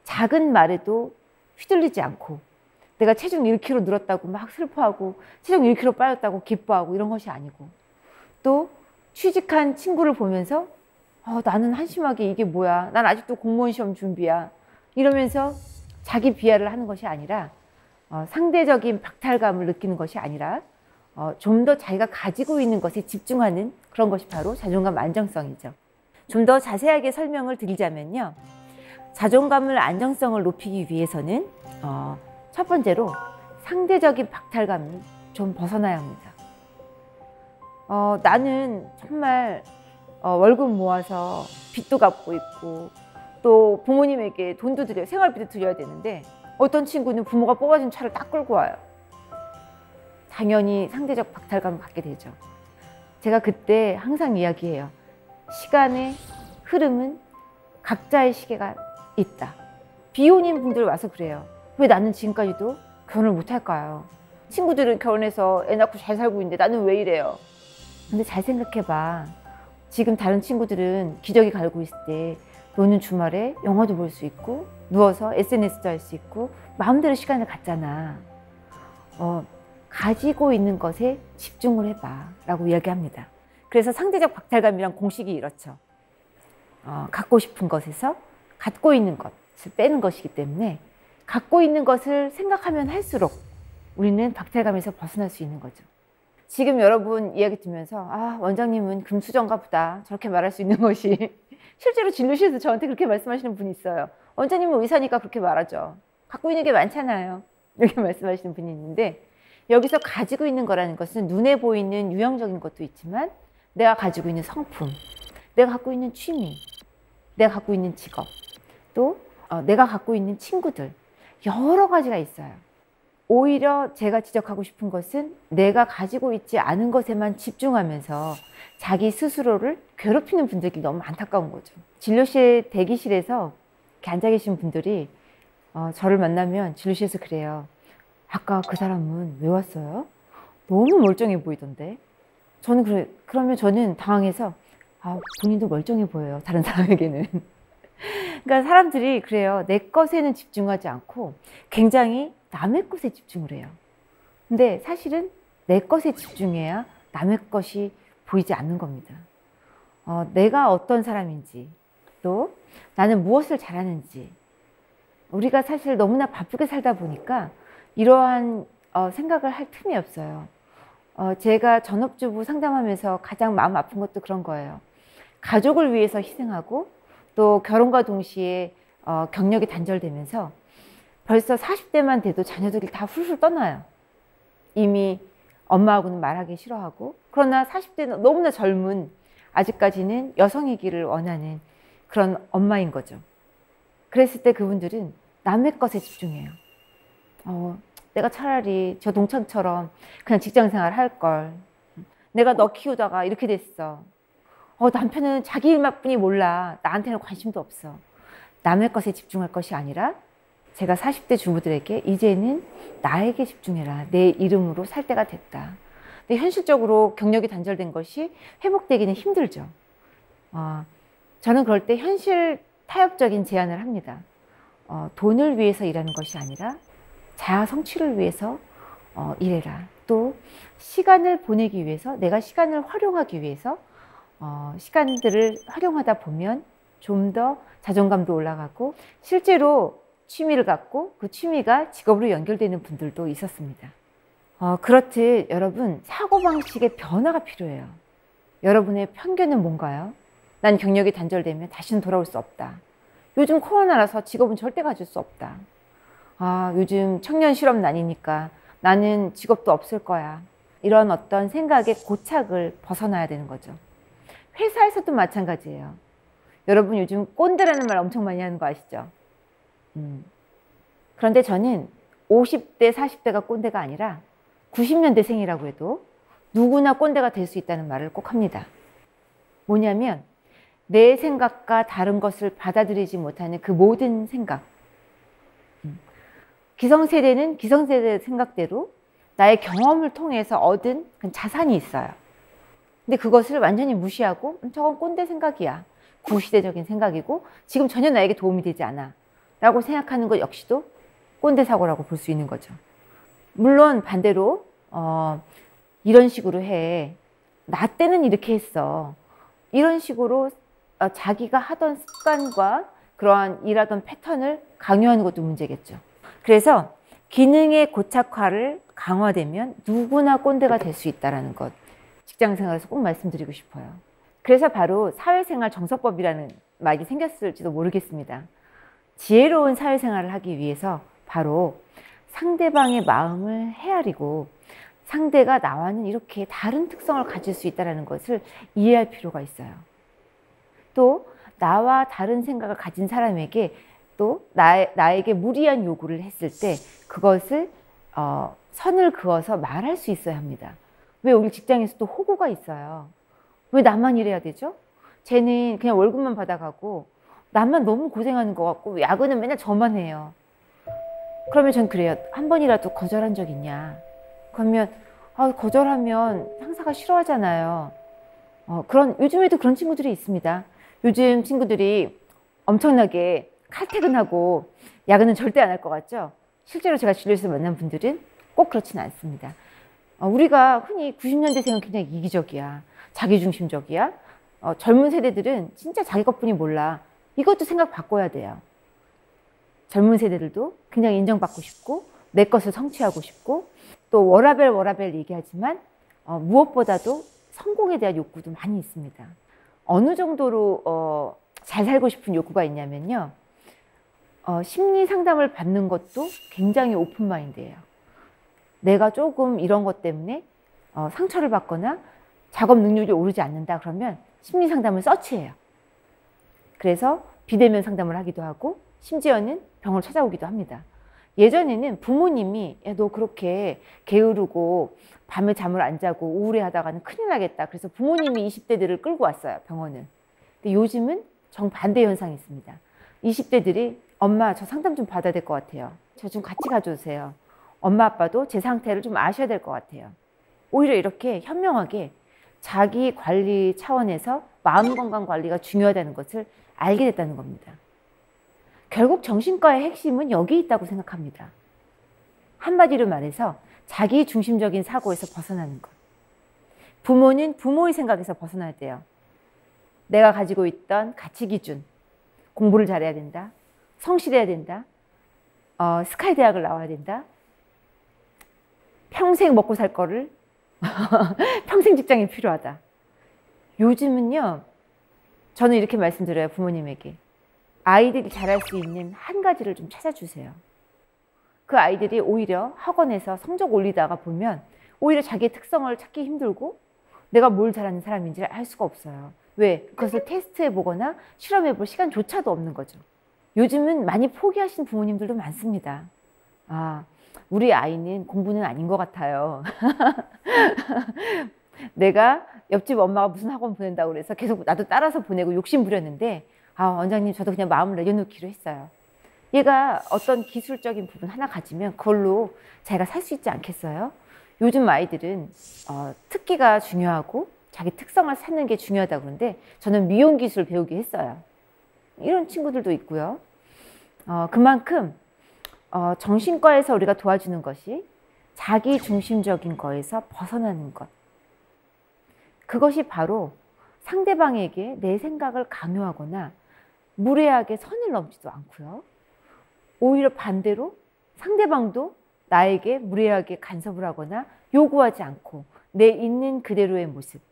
작은 말에도 휘둘리지 않고, 내가 체중 1kg 늘었다고 막 슬퍼하고 체중 1kg 빠졌다고 기뻐하고 이런 것이 아니고, 또 취직한 친구를 보면서 나는 한심하게 이게 뭐야, 난 아직도 공무원 시험 준비야 이러면서 자기 비하를 하는 것이 아니라, 상대적인 박탈감을 느끼는 것이 아니라 좀 더 자기가 가지고 있는 것에 집중하는 그런 것이 바로 자존감 안정성이죠. 좀 더 자세하게 설명을 드리자면요, 자존감을 안정성을 높이기 위해서는 첫 번째로 상대적인 박탈감을 좀 벗어나야 합니다. 나는 정말 월급 모아서 빚도 갚고 있고 또 부모님에게 돈도 드려요. 생활비도 드려야 되는데 어떤 친구는 부모가 뽑아준 차를 딱 끌고 와요. 당연히 상대적 박탈감을 갖게 되죠. 제가 그때 항상 이야기해요. 시간의 흐름은 각자의 시계가 있다. 비혼인 분들 와서 그래요. 왜 나는 지금까지도 결혼을 못할까요? 친구들은 결혼해서 애 낳고 잘 살고 있는데 나는 왜 이래요? 근데 잘 생각해봐. 지금 다른 친구들은 기저귀 갈고 있을 때 너는 주말에 영화도 볼 수 있고 누워서 SNS도 할 수 있고 마음대로 시간을 갖잖아. 가지고 있는 것에 집중을 해봐 라고 이야기합니다. 그래서 상대적 박탈감이란 공식이 이렇죠. 갖고 싶은 것에서 갖고 있는 것을 빼는 것이기 때문에 갖고 있는 것을 생각하면 할수록 우리는 박탈감에서 벗어날 수 있는 거죠. 지금 여러분 이야기 들으면서 원장님은 금수저인가 보다 저렇게 말할 수 있는 것이 실제로 진료실에서 저한테 그렇게 말씀하시는 분이 있어요. 원장님은 의사니까 그렇게 말하죠. 갖고 있는 게 많잖아요. 이렇게 말씀하시는 분이 있는데, 여기서 가지고 있는 거라는 것은 눈에 보이는 유형적인 것도 있지만 내가 가지고 있는 성품, 내가 갖고 있는 취미, 내가 갖고 있는 직업, 또 내가 갖고 있는 친구들, 여러 가지가 있어요. 오히려 제가 지적하고 싶은 것은 내가 가지고 있지 않은 것에만 집중하면서 자기 스스로를 괴롭히는 분들이 너무 안타까운 거죠. 진료실 대기실에서 이렇게 앉아 계신 분들이 저를 만나면 진료실에서 그래요. 아까 그 사람은 왜 왔어요? 너무 멀쩡해 보이던데. 저는 그러면 저는 당황해서 본인도 멀쩡해 보여요. 다른 사람에게는. 그러니까 사람들이 그래요. 내 것에는 집중하지 않고 굉장히 남의 것에 집중을 해요. 근데 사실은 내 것에 집중해야 남의 것이 보이지 않는 겁니다. 내가 어떤 사람인지, 또 나는 무엇을 잘하는지, 우리가 사실 너무나 바쁘게 살다 보니까 이러한 생각을 할 틈이 없어요. 제가 전업주부 상담하면서 가장 마음 아픈 것도 그런 거예요. 가족을 위해서 희생하고 또 결혼과 동시에 경력이 단절되면서 벌써 40대만 돼도 자녀들이 다 훌훌 떠나요. 이미 엄마하고는 말하기 싫어하고, 그러나 40대는 너무나 젊은, 아직까지는 여성이기를 원하는 그런 엄마인 거죠. 그랬을 때 그분들은 남의 것에 집중해요. 내가 차라리 저 동창처럼 그냥 직장생활 할 걸. 내가 너 키우다가 이렇게 됐어. 남편은 자기 일만뿐이 몰라. 나한테는 관심도 없어. 남의 것에 집중할 것이 아니라 제가 40대 주부들에게 이제는 나에게 집중해라. 내 이름으로 살 때가 됐다. 근데 현실적으로 경력이 단절된 것이 회복되기는 힘들죠. 저는 그럴 때 현실 타협적인 제안을 합니다. 돈을 위해서 일하는 것이 아니라 자아 성취를 위해서 일해라. 또 시간을 보내기 위해서, 내가 시간을 활용하기 위해서 시간들을 활용하다 보면 좀 더 자존감도 올라가고, 실제로 취미를 갖고 그 취미가 직업으로 연결되는 분들도 있었습니다. 그렇듯 여러분, 사고방식의 변화가 필요해요. 여러분의 편견은 뭔가요? 난 경력이 단절되면 다시는 돌아올 수 없다. 요즘 코로나라서 직업은 절대 가질 수 없다. 요즘 청년 실업난이니까 나는 직업도 없을 거야. 이런 어떤 생각의 고착을 벗어나야 되는 거죠. 회사에서도 마찬가지예요. 여러분 요즘 꼰대라는 말 엄청 많이 하는 거 아시죠? 그런데 저는 50대, 40대가 꼰대가 아니라 90년대생이라고 해도 누구나 꼰대가 될 수 있다는 말을 꼭 합니다. 뭐냐면 내 생각과 다른 것을 받아들이지 못하는 그 모든 생각. 기성세대는 기성세대 생각대로 나의 경험을 통해서 얻은 자산이 있어요. 근데 그것을 완전히 무시하고 저건 꼰대 생각이야. 구시대적인 생각이고 지금 전혀 나에게 도움이 되지 않아. 라고 생각하는 것 역시도 꼰대 사고라고 볼 수 있는 거죠. 물론 반대로 이런 식으로 해. 나 때는 이렇게 했어. 이런 식으로 자기가 하던 습관과 그러한 일하던 패턴을 강요하는 것도 문제겠죠. 그래서 기능의 고착화를 강화되면 누구나 꼰대가 될 수 있다는 것, 직장생활에서 꼭 말씀드리고 싶어요. 그래서 바로 사회생활 정서법이라는 말이 생겼을지도 모르겠습니다. 지혜로운 사회생활을 하기 위해서 바로 상대방의 마음을 헤아리고 상대가 나와는 이렇게 다른 특성을 가질 수 있다는 것을 이해할 필요가 있어요. 또 나와 다른 생각을 가진 사람에게 또 나에게 무리한 요구를 했을 때 그것을 선을 그어서 말할 수 있어야 합니다. 왜 우리 직장에서 또 호구가 있어요. 왜 나만 일해야 되죠? 쟤는 그냥 월급만 받아가고 나만 너무 고생하는 것 같고 야근은 맨날 저만 해요. 그러면 전 그래요. 한 번이라도 거절한 적 있냐? 그러면 거절하면 상사가 싫어하잖아요. 요즘에도 그런 친구들이 있습니다. 요즘 친구들이 엄청나게 칼퇴근하고 야근은 절대 안 할 것 같죠? 실제로 제가 진료에서 만난 분들은 꼭 그렇지는 않습니다. 우리가 흔히 90년대생은 굉장히 이기적이야. 자기중심적이야. 젊은 세대들은 진짜 자기 것뿐이 몰라. 이것도 생각 바꿔야 돼요. 젊은 세대들도 그냥 인정받고 싶고 내 것을 성취하고 싶고 또 워라밸 얘기하지만 무엇보다도 성공에 대한 욕구도 많이 있습니다. 어느 정도로 잘 살고 싶은 욕구가 있냐면요. 심리 상담을 받는 것도 굉장히 오픈마인드예요. 내가 조금 이런 것 때문에 상처를 받거나 작업 능률이 오르지 않는다 그러면 심리 상담을 서치해요. 그래서 비대면 상담을 하기도 하고 심지어는 병원을 찾아오기도 합니다. 예전에는 부모님이 야, 너 그렇게 게으르고 밤에 잠을 안 자고 우울해하다가는 큰일 나겠다. 그래서 부모님이 20대들을 끌고 왔어요, 병원을. 근데 요즘은 정반대 현상이 있습니다. 20대들이 엄마 저 상담 좀 받아야 될 것 같아요. 저 좀 같이 가주세요. 엄마 아빠도 제 상태를 좀 아셔야 될 것 같아요. 오히려 이렇게 현명하게 자기 관리 차원에서 마음 건강 관리가 중요하다는 것을 알게 됐다는 겁니다. 결국 정신과의 핵심은 여기 있다고 생각합니다. 한마디로 말해서 자기 중심적인 사고에서 벗어나는 것. 부모는 부모의 생각에서 벗어나야 돼요. 내가 가지고 있던 가치 기준, 공부를 잘해야 된다, 성실해야 된다, 스카이 대학을 나와야 된다, 평생 먹고 살 거를 평생 직장이 필요하다. 요즘은요, 저는 이렇게 말씀드려요, 부모님에게. 아이들이 잘할 수 있는 한 가지를 좀 찾아주세요. 그 아이들이 오히려 학원에서 성적 올리다가 보면 오히려 자기의 특성을 찾기 힘들고 내가 뭘 잘하는 사람인지를 알 수가 없어요. 왜? 그것을 테스트해 보거나 실험해 볼 시간조차도 없는 거죠. 요즘은 많이 포기하신 부모님들도 많습니다. 아, 우리 아이는 공부는 아닌 것 같아요. 내가 옆집 엄마가 무슨 학원 보낸다고 그래서 계속 나도 따라서 보내고 욕심 부렸는데, 원장님 저도 그냥 마음을 내려놓기로 했어요. 얘가 어떤 기술적인 부분 하나 가지면 그걸로 자기가 살 수 있지 않겠어요? 요즘 아이들은 특기가 중요하고 자기 특성을 찾는 게 중요하다고 그러는데 저는 미용 기술 배우기 했어요. 이런 친구들도 있고요. 그만큼 정신과에서 우리가 도와주는 것이 자기 중심적인 거에서 벗어나는 것. 그것이 바로 상대방에게 내 생각을 강요하거나 무례하게 선을 넘지도 않고요. 오히려 반대로 상대방도 나에게 무례하게 간섭을 하거나 요구하지 않고 내 있는 그대로의 모습.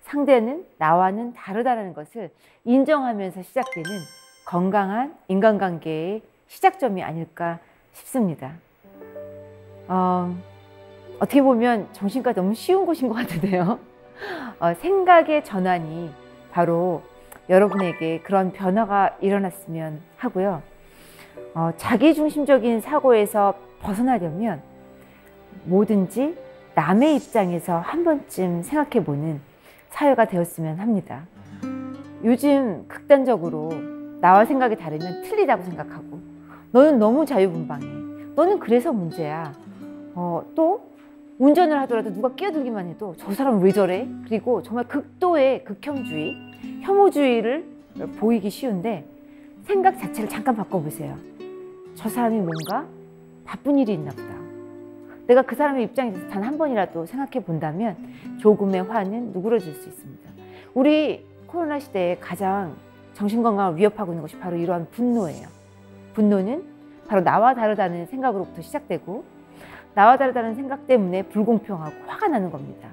상대는 나와는 다르다는 것을 인정하면서 시작되는 건강한 인간관계의 시작점이 아닐까 싶습니다. 어떻게 보면 정신과 너무 쉬운 곳인 것 같은데요. 생각의 전환이 바로 여러분에게 그런 변화가 일어났으면 하고요. 자기중심적인 사고에서 벗어나려면 뭐든지 남의 입장에서 한 번쯤 생각해보는 사회가 되었으면 합니다. 요즘 극단적으로 나와 생각이 다르면 틀리다고 생각하고 너는 너무 자유분방해. 너는 그래서 문제야. 또 운전을 하더라도 누가 끼어들기만 해도 저 사람은 왜 저래? 그리고 정말 극도의 극혐주의, 혐오주의를 보이기 쉬운데 생각 자체를 잠깐 바꿔보세요. 저 사람이 뭔가 바쁜 일이 있나 보다. 내가 그 사람의 입장에서 단 한 번이라도 생각해 본다면 조금의 화는 누그러질 수 있습니다. 우리 코로나 시대에 가장 정신건강을 위협하고 있는 것이 바로 이러한 분노예요. 분노는 바로 나와 다르다는 생각으로부터 시작되고 나와 다르다는 생각 때문에 불공평하고 화가 나는 겁니다.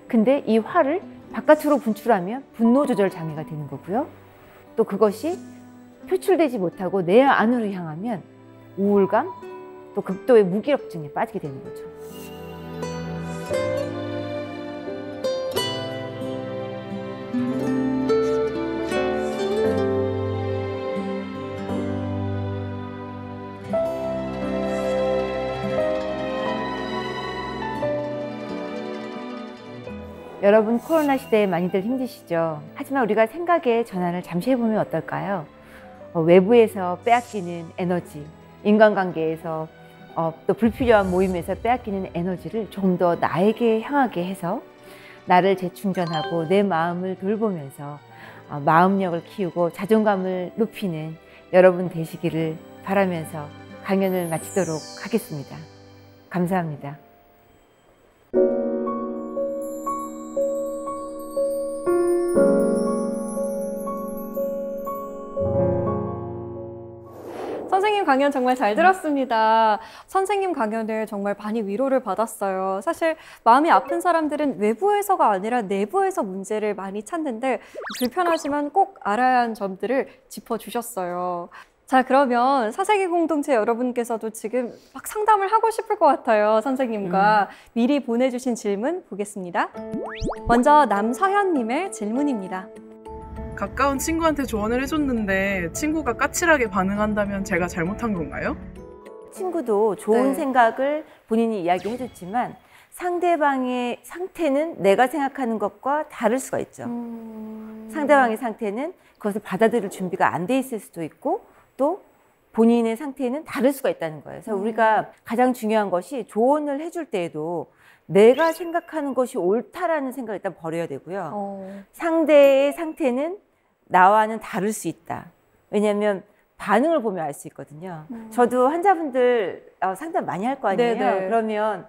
근데 이 화를 바깥으로 분출하면 분노 조절 장애가 되는 거고요. 또 그것이 표출되지 못하고 내 안으로 향하면 우울감, 또 극도의 무기력증에 빠지게 되는 거죠. 여러분 코로나 시대에 많이들 힘드시죠? 하지만 우리가 생각의 전환을 잠시 해보면 어떨까요? 외부에서 빼앗기는 에너지, 인간관계에서 또 불필요한 모임에서 빼앗기는 에너지를 조금 더 나에게 향하게 해서 나를 재충전하고 내 마음을 돌보면서 마음력을 키우고 자존감을 높이는 여러분 되시기를 바라면서 강연을 마치도록 하겠습니다. 감사합니다. 선생님 강연 정말 잘 들었습니다. 선생님 강연을 정말 많이 위로를 받았어요. 사실 마음이 아픈 사람들은 외부에서가 아니라 내부에서 문제를 많이 찾는데 불편하지만 꼭 알아야 하는 점들을 짚어주셨어요. 자, 그러면 사세기 공동체 여러분께서도 지금 막 상담을 하고 싶을 것 같아요. 선생님과 미리 보내주신 질문 보겠습니다. 먼저 남서현님의 질문입니다. 가까운 친구한테 조언을 해줬는데 친구가 까칠하게 반응한다면 제가 잘못한 건가요? 친구도 좋은 네. 생각을 본인이 이야기해줬지만 상대방의 상태는 내가 생각하는 것과 다를 수가 있죠. 상대방의 상태는 그것을 받아들일 준비가 안 돼 있을 수도 있고 또 본인의 상태는 다를 수가 있다는 거예요. 그래서 우리가 가장 중요한 것이 조언을 해줄 때에도 내가 생각하는 것이 옳다라는 생각을 일단 버려야 되고요. 상대의 상태는 나와는 다를 수 있다. 왜냐하면 반응을 보면 알 수 있거든요. 저도 환자분들 상담 많이 할 거 아니에요. 네네. 그러면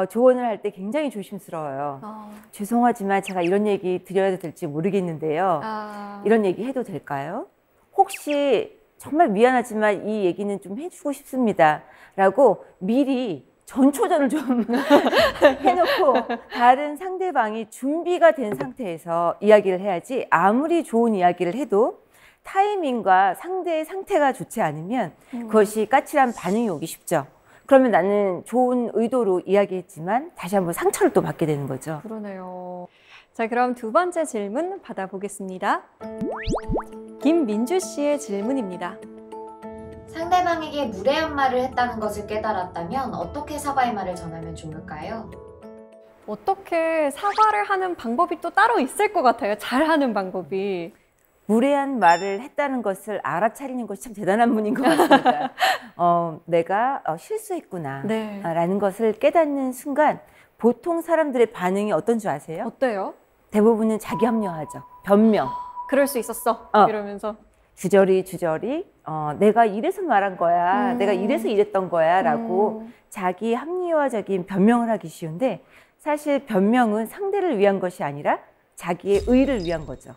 조언을 할 때 굉장히 조심스러워요. 죄송하지만 제가 이런 얘기 드려야 될지 모르겠는데요. 이런 얘기 해도 될까요? 혹시 정말 미안하지만 이 얘기는 좀 해주고 싶습니다. 라고 미리 전초전을 좀 해놓고 다른 상대방이 준비가 된 상태에서 이야기를 해야지, 아무리 좋은 이야기를 해도 타이밍과 상대의 상태가 좋지 않으면 그것이 까칠한 반응이 오기 쉽죠. 그러면 나는 좋은 의도로 이야기했지만 다시 한번 상처를 또 받게 되는 거죠. 그러네요. 자, 그럼 두 번째 질문 받아보겠습니다. 김민주 씨의 질문입니다. 상대방에게 무례한 말을 했다는 것을 깨달았다면 어떻게 사과의 말을 전하면 좋을까요? 어떻게 사과를 하는 방법이 또 따로 있을 것 같아요. 잘하는 방법이. 무례한 말을 했다는 것을 알아차리는 것이 참 대단한 분인 것 같습니다. 내가 실수했구나 네. 라는 것을 깨닫는 순간 보통 사람들의 반응이 어떤 줄 아세요? 어때요? 대부분은 자기 합리화하죠. 변명. 그럴 수 있었어. 어. 이러면서. 주저리 내가 이래서 말한 거야. 내가 이래서 이랬던 거야 라고 자기 합리화적인 변명을 하기 쉬운데, 사실 변명은 상대를 위한 것이 아니라 자기의 의를 위한 거죠.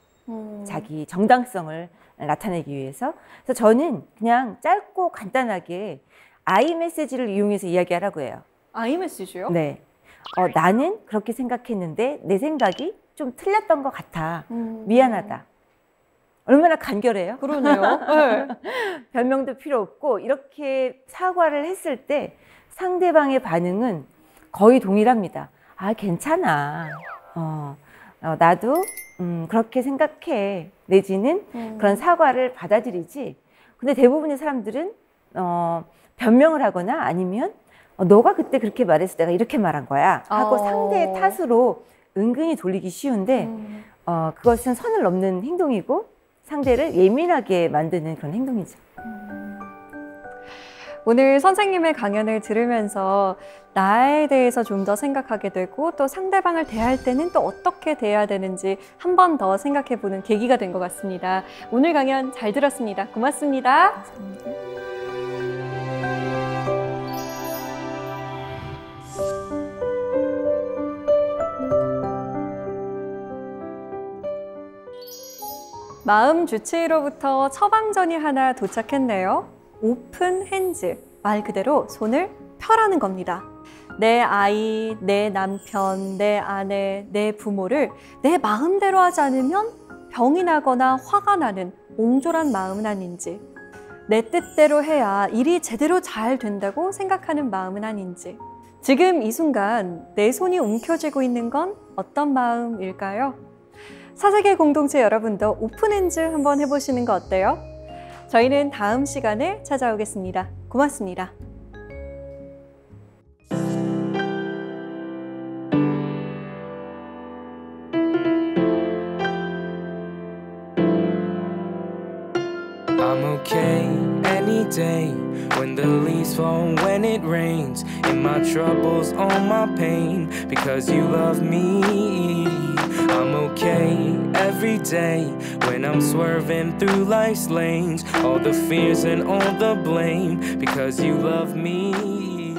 자기 정당성을 나타내기 위해서. 그래서 저는 그냥 짧고 간단하게 I 메시지를 이용해서 이야기하라고 해요. 아이 메시지요? 네. 나는 그렇게 생각했는데 내 생각이 좀 틀렸던 것 같아. 미안하다. 얼마나 간결해요? 그러네요. 네. 변명도 필요 없고, 이렇게 사과를 했을 때 상대방의 반응은 거의 동일합니다. 아, 괜찮아. 나도 그렇게 생각해. 내지는 그런 사과를 받아들이지. 근데 대부분의 사람들은 변명을 하거나 아니면 너가 그때 그렇게 말해서 내가 이렇게 말한 거야 하고 상대의 탓으로 은근히 돌리기 쉬운데 그것은 선을 넘는 행동이고 상대를 예민하게 만드는 그런 행동이죠. 오늘 선생님의 강연을 들으면서 나에 대해서 좀 더 생각하게 되고, 또 상대방을 대할 때는 또 어떻게 대해야 되는지 한 번 더 생각해보는 계기가 된 것 같습니다. 오늘 강연 잘 들었습니다. 고맙습니다. 마음 주치의로부터 처방전이 하나 도착했네요. 오픈 핸즈, 말 그대로 손을 펴라는 겁니다. 내 아이, 내 남편, 내 아내, 내 부모를 내 마음대로 하지 않으면 병이 나거나 화가 나는 옹졸한 마음은 아닌지, 내 뜻대로 해야 일이 제대로 잘 된다고 생각하는 마음은 아닌지, 지금 이 순간 내 손이 움켜쥐고 있는 건 어떤 마음일까요? 사세계 공동체 여러분도 오픈핸즈 한번 해보시는 거 어때요? 저희는 다음 시간에 찾아오겠습니다. 고맙습니다. I'm okay any day when the leaves fall, when it rains, in my troubles, all my pain, because you love me. I'm okay every day when I'm swerving through life's lanes, all the fears and all the blame, because you love me.